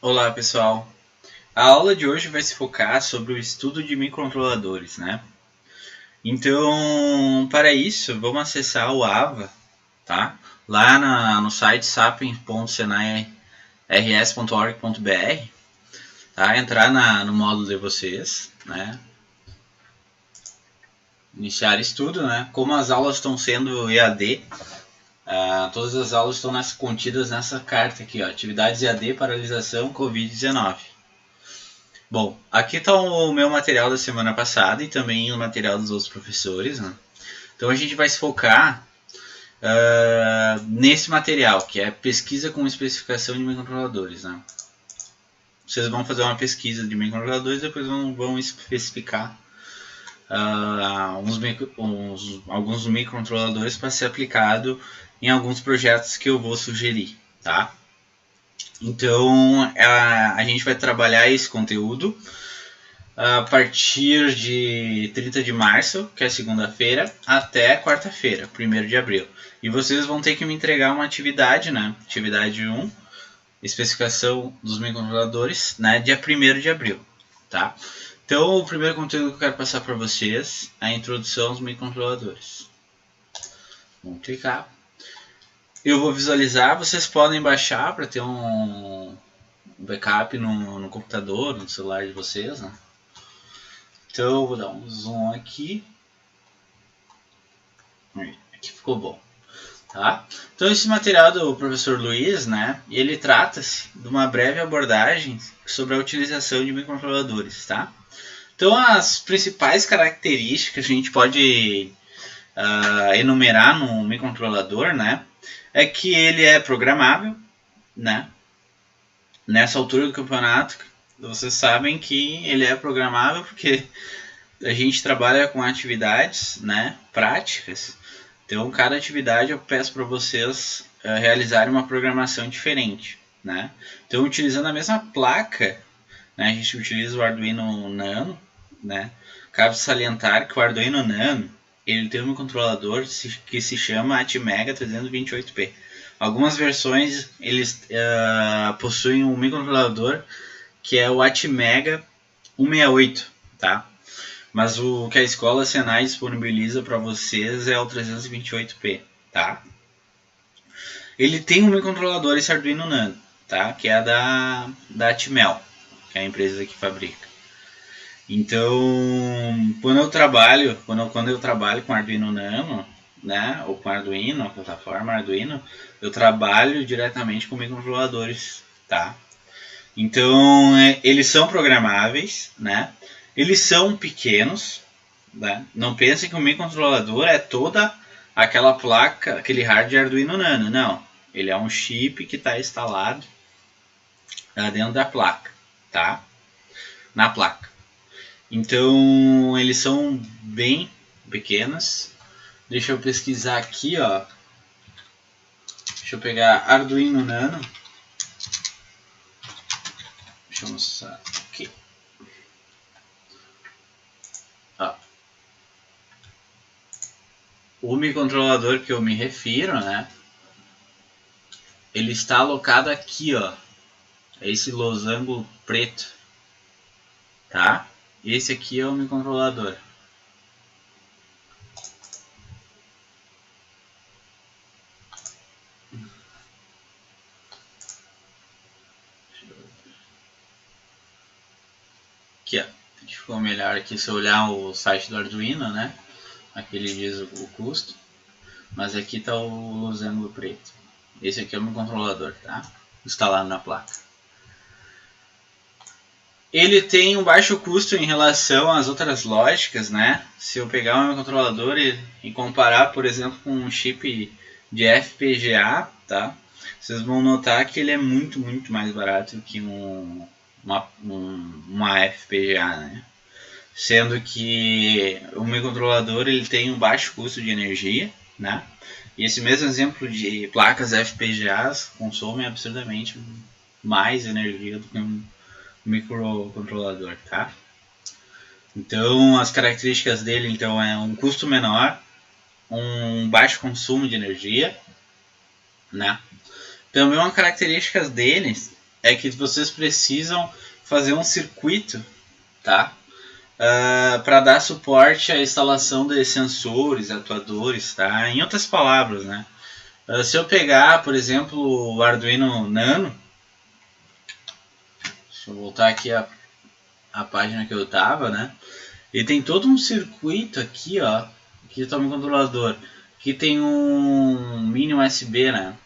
Olá pessoal, a aula de hoje vai se focar sobre o estudo de microcontroladores, né? Então, para isso, vamos acessar o AVA, tá? Lá no site sapiens.senairs.org.br, tá? Entrar no módulo de vocês, né? Iniciar estudo, né? Como as aulas estão sendo EAD, todas as aulas estão contidas nessa carta aqui, ó, atividades EAD, paralisação, Covid-19. Bom, aqui está o meu material da semana passada e também o material dos outros professores, né? Então a gente vai se focar nesse material, que é pesquisa com especificação de microcontroladores, né? Vocês vão fazer uma pesquisa de microcontroladores e depois vão especificar alguns microcontroladores para ser aplicado em alguns projetos que eu vou sugerir, tá? Então a gente vai trabalhar esse conteúdo a partir de 30 de março, que é segunda-feira, até quarta-feira, 1º de abril. E vocês vão ter que me entregar uma atividade, né? Atividade 1, especificação dos microcontroladores, né? Dia 1º de abril, tá? Então, o primeiro conteúdo que eu quero passar para vocês é a introdução aos microcontroladores. Vamos clicar. Eu vou visualizar, vocês podem baixar para ter um backup no computador, no celular de vocês, né? Então eu vou dar um zoom aqui. Aqui ficou bom. Tá? Então esse material do professor Luiz, né, ele trata-se de uma breve abordagem sobre a utilização de microcontroladores. Tá? Então as principais características que a gente pode enumerar no microcontrolador, né, é que ele é programável, né? Nessa altura do campeonato, vocês sabem que ele é programável porque a gente trabalha com atividades, né, práticas. Então, cada atividade eu peço para vocês realizarem uma programação diferente, né? Então, utilizando a mesma placa, né, a gente utiliza o Arduino Nano, né? Cabe salientar que o Arduino Nano ele tem um controlador que se chama Atmega 328P. Algumas versões eles possuem um microcontrolador que é o Atmega 168, tá? Mas o que a escola Senai disponibiliza para vocês é o 328P, tá? Ele tem um microcontrolador, esse Arduino Nano, tá? Que é da Atmel, que é a empresa que fabrica. Então, quando eu trabalho com Arduino Nano, né, ou com Arduino, a plataforma Arduino, eu trabalho diretamente com microcontroladores, tá? Então, eles são programáveis, né? Eles são pequenos, né? Não pensem que o microcontrolador é toda aquela placa, aquele hardware Arduino Nano, não. Ele é um chip que está instalado dentro da placa, tá? Na placa. Então, eles são bem pequenos. Deixa eu pesquisar aqui, ó. Deixa eu pegar Arduino Nano. Deixa eu mostrar aqui. Ó. O microcontrolador que eu me refiro, né? Ele está alocado aqui, ó. É esse losango preto, tá? Esse aqui é o microcontrolador. Aqui, ó. Aqui ficou melhor aqui se eu olhar o site do Arduino, né? Aqui ele diz o custo. Mas aqui está o losango preto. Esse aqui é o meu controlador, tá? Instalado na placa. Ele tem um baixo custo em relação às outras lógicas, né? Se eu pegar o meu controlador e comparar, por exemplo, com um chip de FPGA, tá? Vocês vão notar que ele é muito mais barato que uma FPGA, né? Sendo que o microcontrolador ele tem um baixo custo de energia, né? E esse mesmo exemplo de placas FPGAs consomem absurdamente mais energia do que um microcontrolador, tá? Então, as características dele então é um custo menor, um baixo consumo de energia, né? Também uma característica deles é que vocês precisam fazer um circuito, tá? Para dar suporte à instalação de sensores, atuadores, tá? Em outras palavras, né? Se eu pegar, por exemplo, o Arduino Nano, deixa eu voltar aqui a página que eu tava, né? Ele tem todo um circuito aqui, ó, aqui está o meu controlador, que tem um mini USB, né,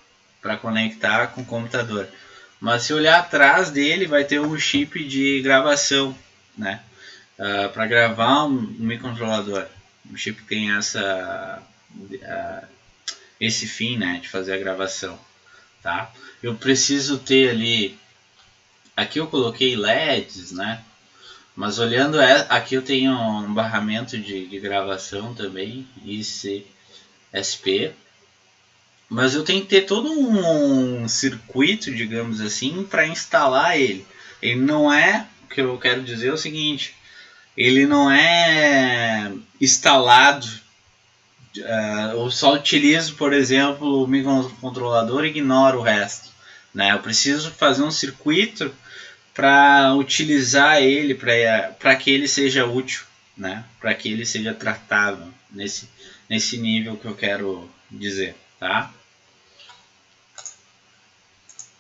para conectar com o computador. Mas se olhar atrás dele, vai ter um chip de gravação, né, para gravar um microcontrolador. O chip tem esse fim, né, de fazer a gravação, tá? Eu preciso ter ali, aqui eu coloquei LEDs, né? Mas olhando, aqui eu tenho um barramento de gravação também, ICSP. Mas eu tenho que ter todo um circuito, digamos assim, para instalar ele. Ele não é, o que eu quero dizer é o seguinte, ele não é instalado, eu só utilizo, por exemplo, o microcontrolador e ignoro o resto. Né? Eu preciso fazer um circuito para utilizar ele, para que ele seja útil, né? Para que ele seja tratável nesse nível que eu quero dizer, tá?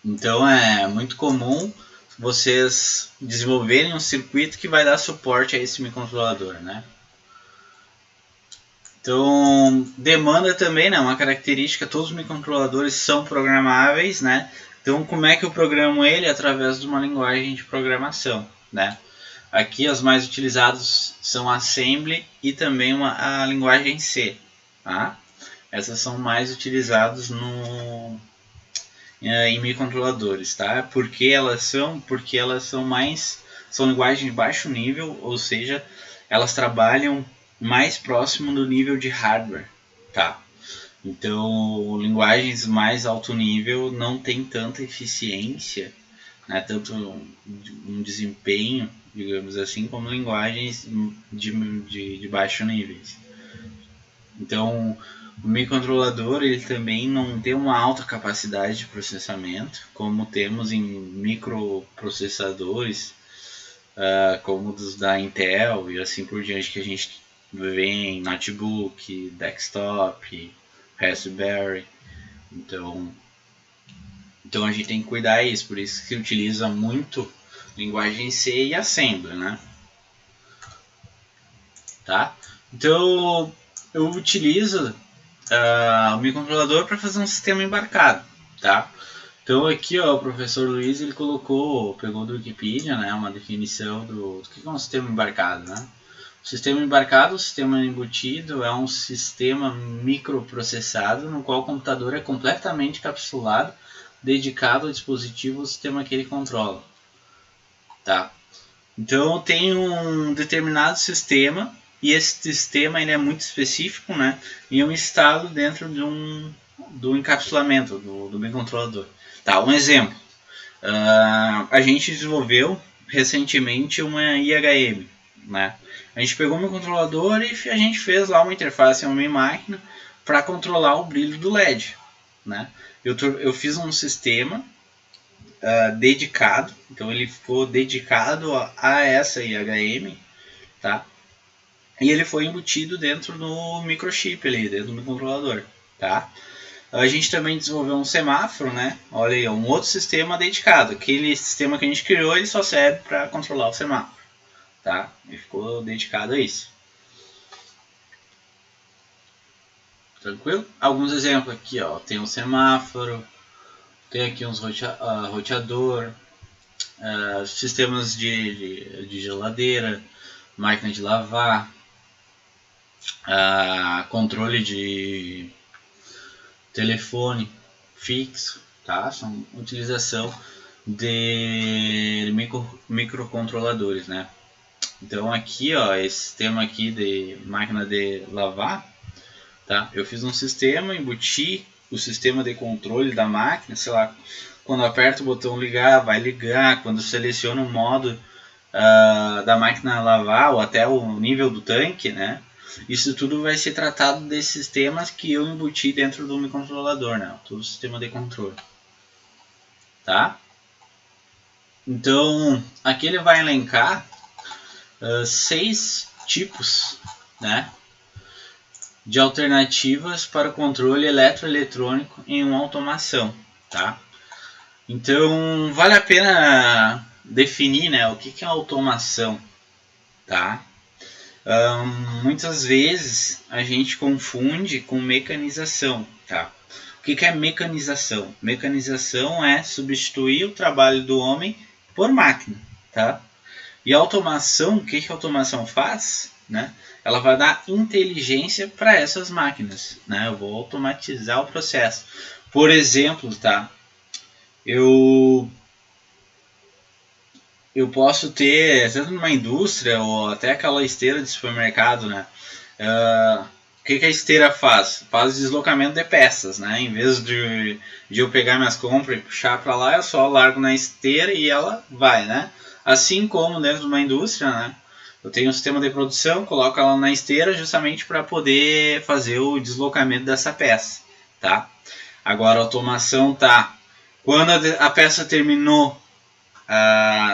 Então é muito comum vocês desenvolverem um circuito que vai dar suporte a esse microcontrolador, né? Então, demanda também, né, uma característica, todos os microcontroladores são programáveis, né? Então, como é que eu programo ele? Através de uma linguagem de programação, né? Aqui as mais utilizadas são Assembly e também a linguagem C, tá? Essas são mais utilizadas em microcontroladores, tá? Porque elas são mais, são linguagens de baixo nível, ou seja, elas trabalham mais próximo do nível de hardware, tá? Então, linguagens mais alto nível não tem tanta eficiência, né, tanto um desempenho, digamos assim, como linguagens de baixo níveis. Então, o microcontrolador ele também não tem uma alta capacidade de processamento, como temos em microprocessadores, como os da Intel e assim por diante, que a gente vê em notebook, desktop, Raspberry. Então a gente tem que cuidar disso, por isso que se utiliza muito linguagem C e Assembly, né? Tá? Então eu utilizo o microcontrolador para fazer um sistema embarcado, tá? Então aqui ó, o professor Luiz ele pegou do Wikipedia, né, uma definição do que é um sistema embarcado, né? O sistema embarcado, o sistema embutido, é um sistema microprocessado no qual o computador é completamente capsulado, dedicado ao dispositivo ou sistema que ele controla. Tá? Então eu tenho um determinado sistema e esse sistema ele é muito específico, né? E eu instalo dentro do encapsulamento do microcontrolador. Tá, um exemplo. A gente desenvolveu recentemente uma IHM, né? A gente pegou o microcontrolador e a gente fez lá uma interface em uma máquina para controlar o brilho do LED, né? Eu fiz um sistema dedicado, então ele ficou dedicado a essa IHM, tá? E ele foi embutido dentro do microchip ali, dentro do microcontrolador, tá? A gente também desenvolveu um semáforo, né? Olha aí, um outro sistema dedicado. Aquele sistema que a gente criou, ele só serve para controlar o semáforo, tá? Ele ficou dedicado a isso. Tranquilo? Alguns exemplos aqui, ó. Tem um semáforo, tem aqui uns roteador, sistemas de geladeira, máquina de lavar, controle de telefone fixo, tá? São utilização de microcontroladores, né? Então aqui, ó, esse sistema aqui de máquina de lavar, tá? Eu fiz um sistema, embuti o sistema de controle da máquina, sei lá, quando aperto o botão ligar, vai ligar, quando seleciono o modo da máquina lavar ou até o nível do tanque, né? Isso tudo vai ser tratado desses sistemas que eu embuti dentro do microcontrolador, né? Todo o sistema de controle, tá? Então, aqui ele vai elencar 6 tipos, né, de alternativas para o controle eletroeletrônico em uma automação, tá? Então, vale a pena definir, né, o que é automação, tá? Muitas vezes a gente confunde com mecanização, tá? O que é mecanização? Mecanização é substituir o trabalho do homem por máquina, tá? E a automação, o que a automação faz? Né? Ela vai dar inteligência para essas máquinas, né? Eu vou automatizar o processo. Por exemplo, tá? Eu posso ter, tanto numa indústria ou até aquela esteira de supermercado, né? O que a esteira faz? Faz deslocamento de peças, né? Em vez de eu pegar minhas compras e puxar para lá, eu só largo na esteira e ela vai, né? Assim como dentro de uma indústria, né? Eu tenho um sistema de produção, coloco ela na esteira justamente para poder fazer o deslocamento dessa peça, tá? Agora a automação tá. Quando a peça terminou,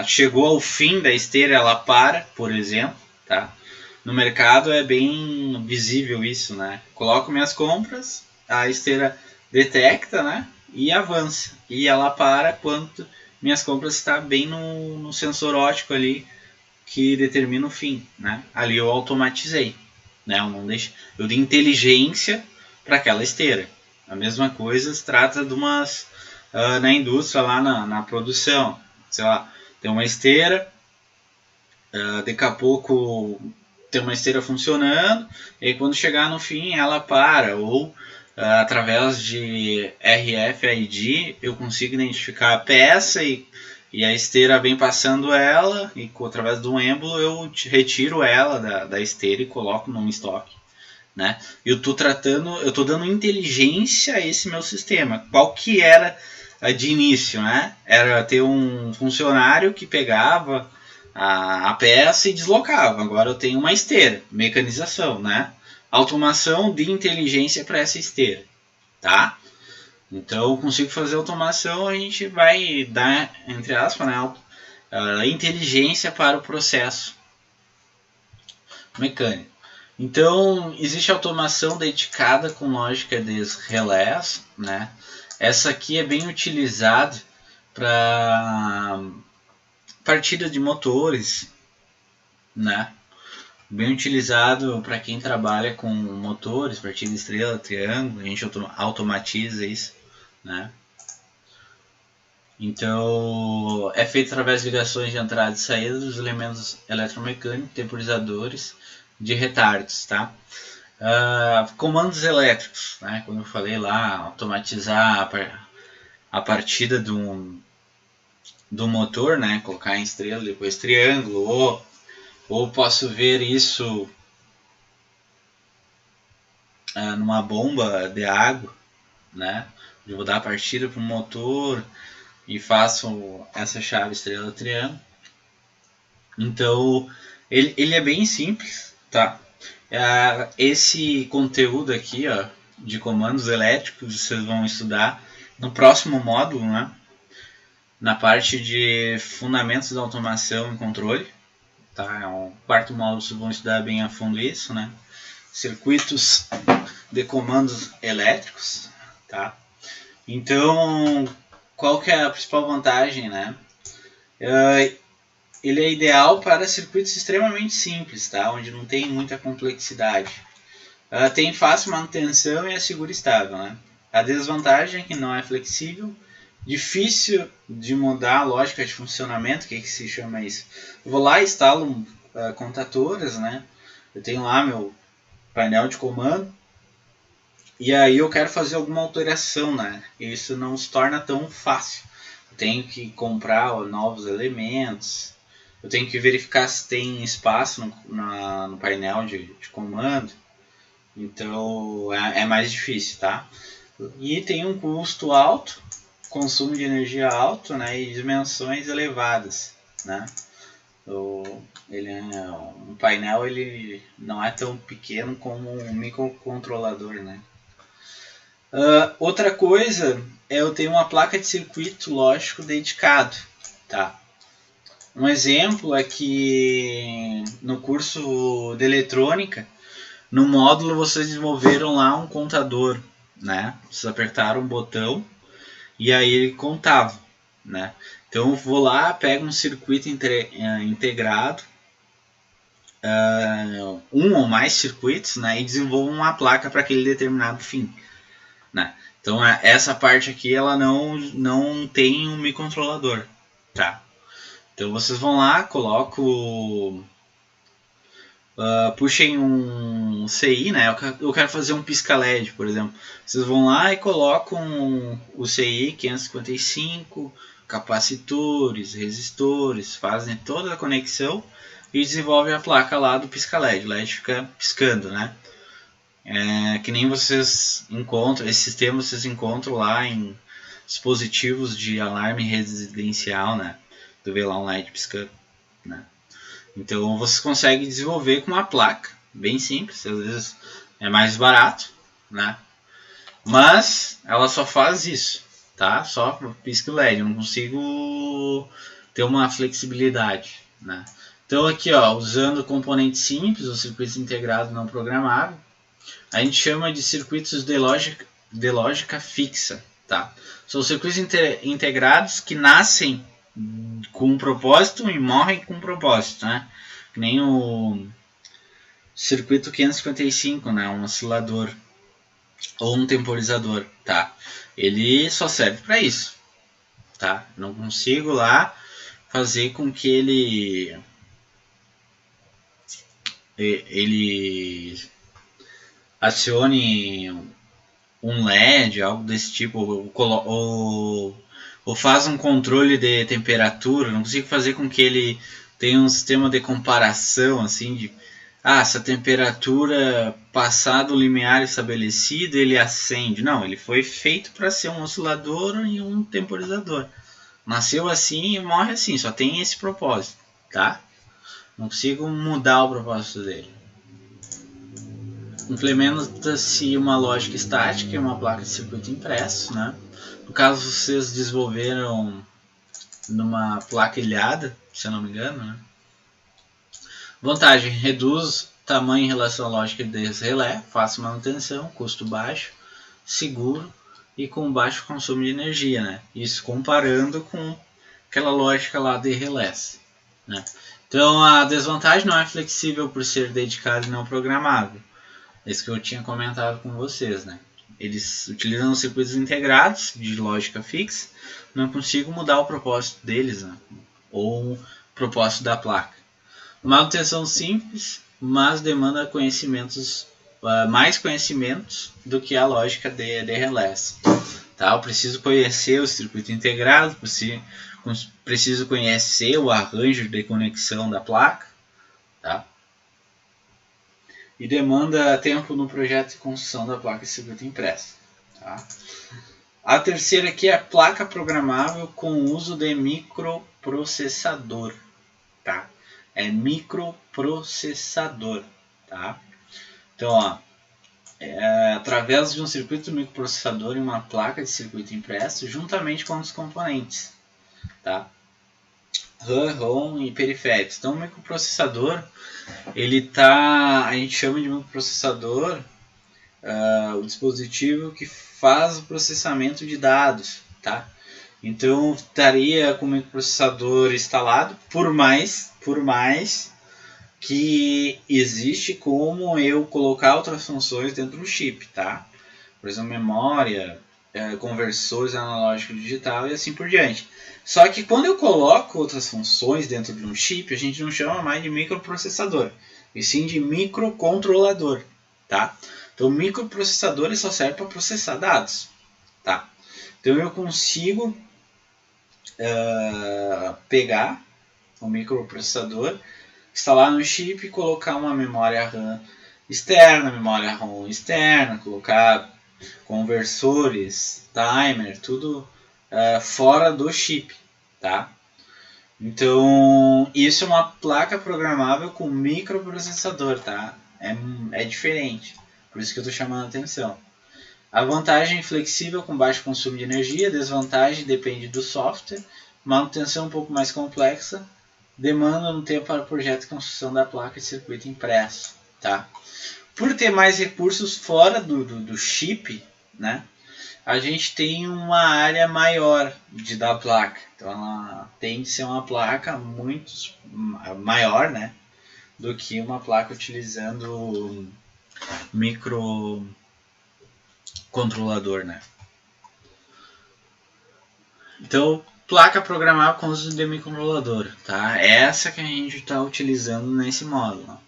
chegou ao fim da esteira, ela para, por exemplo, tá? No mercado é bem visível isso, né? Coloco minhas compras, a esteira detecta, né? E avança. E ela para quando minhas compras está bem no sensor óptico ali que determina o fim, né? Ali eu automatizei, né? Eu dei inteligência para aquela esteira. A mesma coisa se trata de umas na indústria lá na produção, sei lá, tem uma esteira, daqui a pouco tem uma esteira funcionando, e aí quando chegar no fim ela para, ou através de RFID eu consigo identificar a peça e a esteira vem passando ela, e através do êmbolo eu retiro ela da esteira e coloco num estoque. Né? Eu estou dando inteligência a esse meu sistema. Qual que era de início, né? Era ter um funcionário que pegava a peça e deslocava. Agora eu tenho uma esteira, mecanização, né? Automação de inteligência para essa esteira, tá? Então eu consigo fazer automação, a gente vai dar, entre aspas, né, inteligência para o processo mecânico. Então, existe automação dedicada com lógica de relés, né? Essa aqui é bem utilizada para partida de motores, né? Bem utilizado para quem trabalha com motores, partida estrela, triângulo, a gente automatiza isso, né? Então, é feito através de ligações de entrada e saída dos elementos eletromecânicos, temporizadores de retardos, tá? Comandos elétricos, né? Como eu falei lá, automatizar a partida do motor, né? Colocar em estrela, depois triângulo, ou posso ver isso numa bomba de água, né? Eu vou dar a partida para o motor e faço essa chave estrela triângulo. Então, ele é bem simples, tá? Esse conteúdo aqui, ó, de comandos elétricos, vocês vão estudar no próximo módulo, né? Na parte de fundamentos da automação e controle, tá? O quarto módulo vocês vão estudar bem a fundo isso, né? Circuitos de comandos elétricos, tá? Então, qual que é a principal vantagem, né? Ele é ideal para circuitos extremamente simples, tá? Onde não tem muita complexidade. Tem fácil manutenção e é seguro e estável, né? A desvantagem é que não é flexível, difícil de mudar a lógica de funcionamento, que se chama isso. Eu vou lá e instalo contatoras, né? Eu tenho lá meu painel de comando, e aí eu quero fazer alguma alteração, né? E isso não se torna tão fácil. Eu tenho que comprar novos elementos, eu tenho que verificar se tem espaço no painel de comando. Então é mais difícil, tá? E tem um custo alto, consumo de energia alto, né? E dimensões elevadas, né? Um painel ele não é tão pequeno como um microcontrolador, né? Outra coisa é eu ter uma placa de circuito lógico dedicado, tá? Um exemplo é que no curso de eletrônica, no módulo vocês desenvolveram lá um contador, né? Vocês apertaram um botão e aí ele contava, né? Então eu vou lá, pego um circuito integrado, um ou mais circuitos, né? E desenvolvo uma placa para aquele determinado fim, né? Então essa parte aqui ela não tem um microcontrolador, tá? Então vocês vão lá, colocam, puxem um CI, né? Eu quero fazer um pisca LED, por exemplo. Vocês vão lá e colocam o CI 555, capacitores, resistores, fazem toda a conexão e desenvolvem a placa lá do pisca LED. O LED fica piscando, né? Que nem vocês encontram, esse sistema vocês encontram lá em dispositivos de alarme residencial, né? Tu vê lá um LED piscando, né? Então vocês conseguem desenvolver com uma placa bem simples, às vezes é mais barato, né? Mas ela só faz isso, tá? Só pisca LED, eu não consigo ter uma flexibilidade, né? Então aqui, ó, usando componentes simples, os circuitos integrados não programáveis, a gente chama de circuitos de lógica fixa, tá? São circuitos integrados que nascem com um propósito e morrem com um propósito, né? Que nem o circuito 555, né? Um oscilador ou um temporizador, tá? Ele só serve para isso, tá? Não consigo lá fazer com que ele acione um LED, algo desse tipo, ou faz um controle de temperatura. Não consigo fazer com que ele tenha um sistema de comparação, assim, de se a temperatura passar do limiar estabelecido, ele acende. Não, ele foi feito para ser um oscilador e um temporizador. Nasceu assim e morre assim, só tem esse propósito, tá? Não consigo mudar o propósito dele. Implementa-se uma lógica estática e uma placa de circuito impresso, né? No caso, vocês desenvolveram numa placa ilhada, se eu não me engano, né? Vantagem: reduz tamanho em relação à lógica de relé, fácil manutenção, custo baixo, seguro e com baixo consumo de energia, né? Isso comparando com aquela lógica lá de relés, né? Então a desvantagem: não é flexível por ser dedicado e não programável. Esse que eu tinha comentado com vocês, né? Eles utilizam circuitos integrados de lógica fixa, não consigo mudar o propósito deles, né? Ou o propósito da placa. Manutenção simples, mas demanda mais conhecimentos do que a lógica de relés. Tá? Eu preciso conhecer o circuito integrado, preciso conhecer o arranjo de conexão da placa, tá? E demanda tempo no projeto de construção da placa de circuito impresso. Tá? A terceira aqui é a placa programável com uso de microprocessador. Tá? É microprocessador. Tá? Então, através de um circuito microprocessador e uma placa de circuito impresso, juntamente com os componentes. Tá? RAM, ROM e periféricos. Então, o microprocessador, a gente chama de microprocessador o dispositivo que faz o processamento de dados, tá? Então estaria com o microprocessador instalado, por mais que existe como eu colocar outras funções dentro do chip, tá? Por exemplo, memória, conversores analógico digital e assim por diante. Só que quando eu coloco outras funções dentro de um chip, a gente não chama mais de microprocessador, e sim de microcontrolador, tá? Então, o microprocessador só serve para processar dados, tá? Então, eu consigo pegar o microprocessador, instalar no chip e colocar uma memória RAM externa, memória ROM externa, colocar conversores, timer, tudo fora do chip, tá? Então, isso é uma placa programável com microprocessador, tá? É diferente, por isso que eu estou chamando a atenção. A vantagem é flexível com baixo consumo de energia, desvantagem depende do software, manutenção um pouco mais complexa demandam um tempo para o projeto de construção da placa de circuito impresso, tá? Por ter mais recursos fora do chip, né? A gente tem uma área maior da placa. Então ela tem que ser uma placa muito maior, né? Do que uma placa utilizando microcontrolador, né? Então, placa programável com uso de microcontrolador, tá? Essa que a gente está utilizando nesse módulo.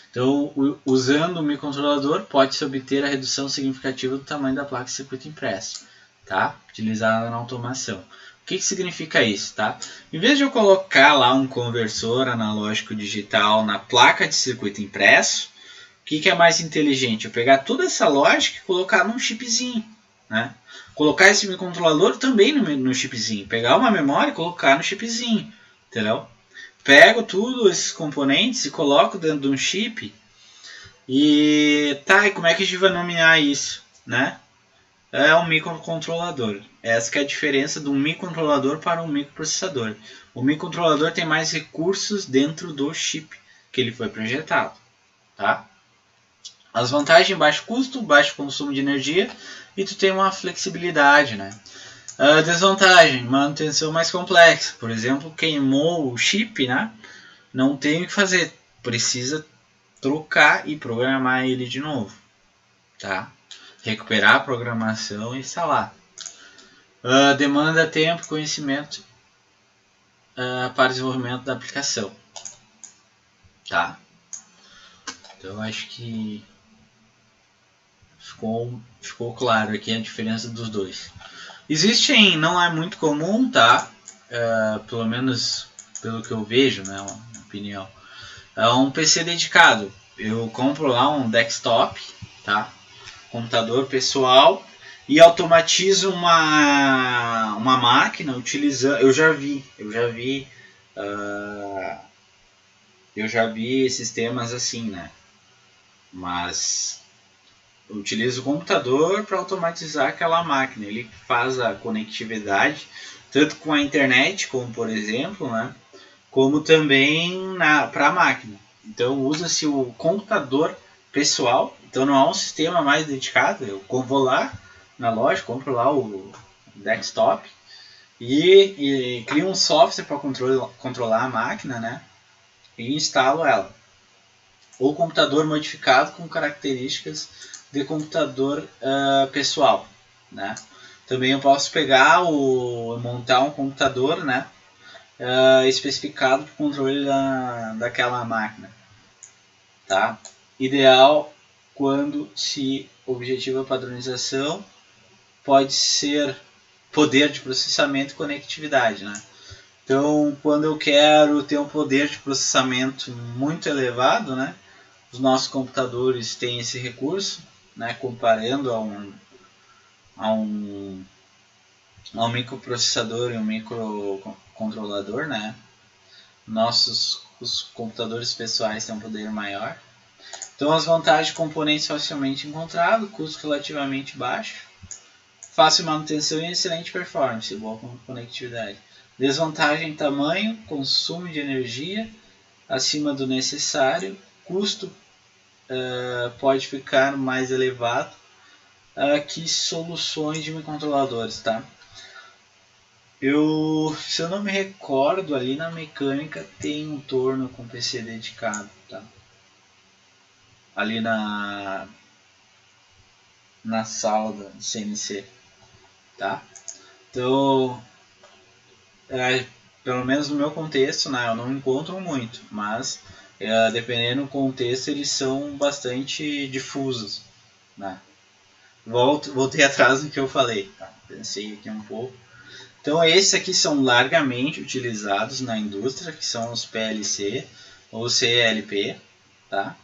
Então, usando o microcontrolador, pode-se obter a redução significativa do tamanho da placa de circuito impresso, tá? Utilizada na automação. O que significa isso, tá? Em vez de eu colocar lá um conversor analógico digital na placa de circuito impresso, o que é mais inteligente? Eu pegar toda essa lógica e colocar num chipzinho, né? Colocar esse microcontrolador também no chipzinho. Pegar uma memória e colocar no chipzinho, entendeu? Pego tudo esses componentes e coloco dentro de um chip. E tá, e como é que a gente vai nomear isso, né? É um microcontrolador. Essa que é a diferença de um microcontrolador para um microprocessador. O microcontrolador tem mais recursos dentro do chip que ele foi projetado, tá? As vantagens: baixo custo, baixo consumo de energia e tu tem uma flexibilidade, né? A desvantagem: manutenção mais complexa. Por exemplo, queimou o chip, né? Não tem o que fazer, precisa trocar e programar ele de novo, tá? Recuperar a programação e instalar. Demanda tempo e conhecimento para desenvolvimento da aplicação, tá? Então acho que ficou claro aqui a diferença dos dois. Existem, não é muito comum, tá? Pelo menos pelo que eu vejo, né? Uma opinião. É um PC dedicado. Eu compro lá um desktop, tá? Computador pessoal e automatizo uma máquina utilizando. Eu já vi sistemas assim, né? Mas eu utilizo o computador para automatizar aquela máquina. Ele faz a conectividade tanto com a internet, como por exemplo, né? Como também para a máquina. Então usa-se o computador pessoal. Então não há um sistema mais dedicado. Eu vou lá na loja, compro lá o desktop e crio um software para controlar a máquina, né? E instalo ela. Ou computador modificado com características de computador pessoal, né? Também eu posso montar um computador, né? Especificado para o controle daquela máquina, tá? Ideal quando se objetiva a padronização, pode ser poder de processamento e conectividade, né? Então, quando eu quero ter um poder de processamento muito elevado, né? Os nossos computadores têm esse recurso, né? Comparando a um microprocessador e um microcontrolador, né? Os computadores pessoais têm um poder maior. Então, as vantagens: componentes facilmente encontrados, custo relativamente baixo, fácil manutenção e excelente performance, boa conectividade. Desvantagem: tamanho, consumo de energia acima do necessário, custo pode ficar mais elevado que soluções de microcontroladores, tá? Se eu não me recordo, ali na mecânica tem um torno com PC dedicado, tá? Ali na sala da CNC, tá? Então, pelo menos no meu contexto, né, eu não encontro muito, mas dependendo do contexto eles são bastante difusos, né? Voltei atrás do que eu falei, tá? Pensei aqui um pouco. Então esses aqui são largamente utilizados na indústria, que são os PLC ou CLP, tá?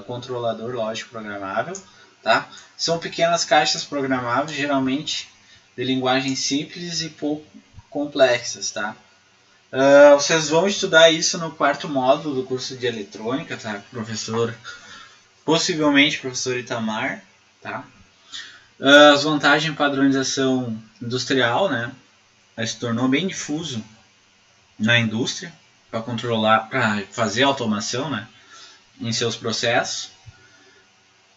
Controlador lógico programável, tá? São pequenas caixas programáveis, geralmente de linguagem simples e pouco complexas, tá? Vocês vão estudar isso no 4º módulo do curso de eletrônica, tá? Possivelmente professor Itamar, tá? As vantagens: padronização industrial, né? Se tornou bem difuso na indústria, para controlar, para fazer automação, né, em seus processos.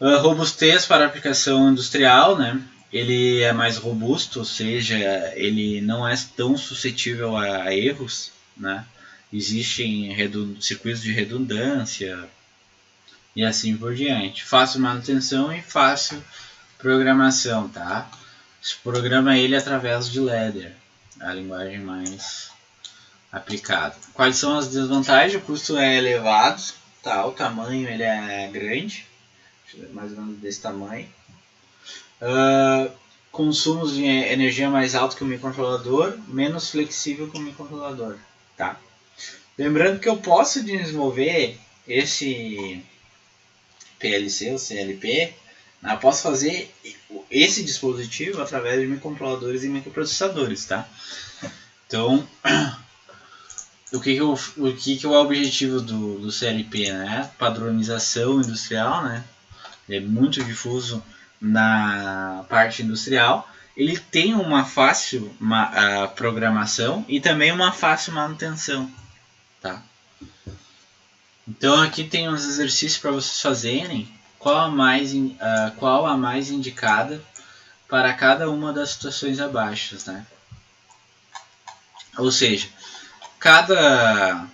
Robustez para aplicação industrial, né? Ele é mais robusto, ou seja, ele não é tão suscetível a erros, né? Existem circuitos de redundância e assim por diante. Fácil manutenção e fácil programação, tá? Se programa ele através de ladder, a linguagem mais aplicada. Quais são as desvantagens? O custo é elevado, tá? O tamanho ele é grande, mais ou menos desse tamanho. Consumos de energia mais alto que o microcontrolador, menos flexível que o microcontrolador, tá? Lembrando que eu posso desenvolver esse PLC, o CLP, eu posso fazer esse dispositivo através de microcontroladores e microprocessadores, tá? Então, o que é o objetivo do CLP, né? Padronização industrial, né? É muito difuso na parte industrial. Ele tem uma fácil programação e também uma fácil manutenção, tá? Então aqui tem uns exercícios para vocês fazerem. Qual a mais indicada para cada uma das situações abaixo, né? Ou seja, cada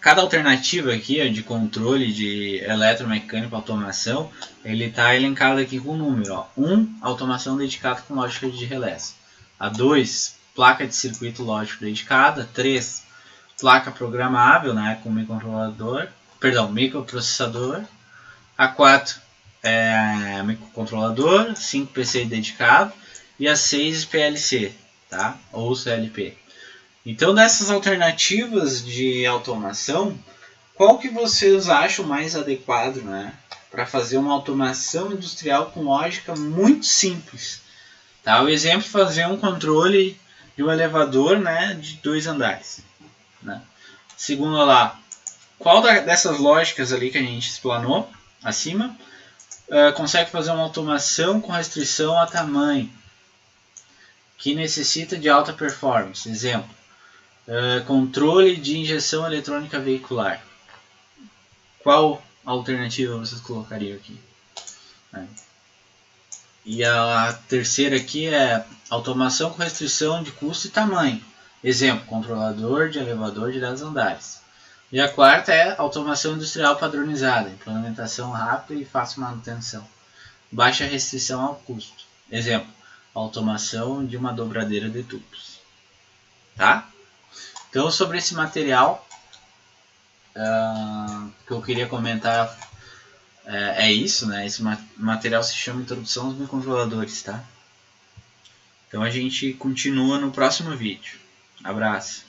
alternativa aqui de controle de eletromecânica automação, ele está elencado aqui com o número. Ó. 1, automação dedicada com lógica de relés. A 2, placa de circuito lógico dedicada. 3, placa programável, né, com microprocessador. A 4, microcontrolador. 5, PC dedicado. E a 6, PLC, tá? Ou CLP. Então, dessas alternativas de automação, qual que vocês acham mais adequado, né, para fazer uma automação industrial com lógica muito simples? Tá? O exemplo é fazer um controle de um elevador, né, de 2 andares. Né? Segundo lá, qual dessas lógicas ali que a gente explanou acima consegue fazer uma automação com restrição a tamanho, que necessita de alta performance? Exemplo. Controle de injeção eletrônica veicular. Qual alternativa vocês colocariam aqui? E a terceira aqui é automação com restrição de custo e tamanho. Exemplo, controlador de elevador de 10 andares. E a quarta é automação industrial padronizada, implementação rápida e fácil manutenção. Baixa restrição ao custo. Exemplo, automação de uma dobradeira de tubos. Tá? Então, sobre esse material, que eu queria comentar é isso, né? Esse material se chama Introdução aos Microcontroladores, tá? Então a gente continua no próximo vídeo. Abraço!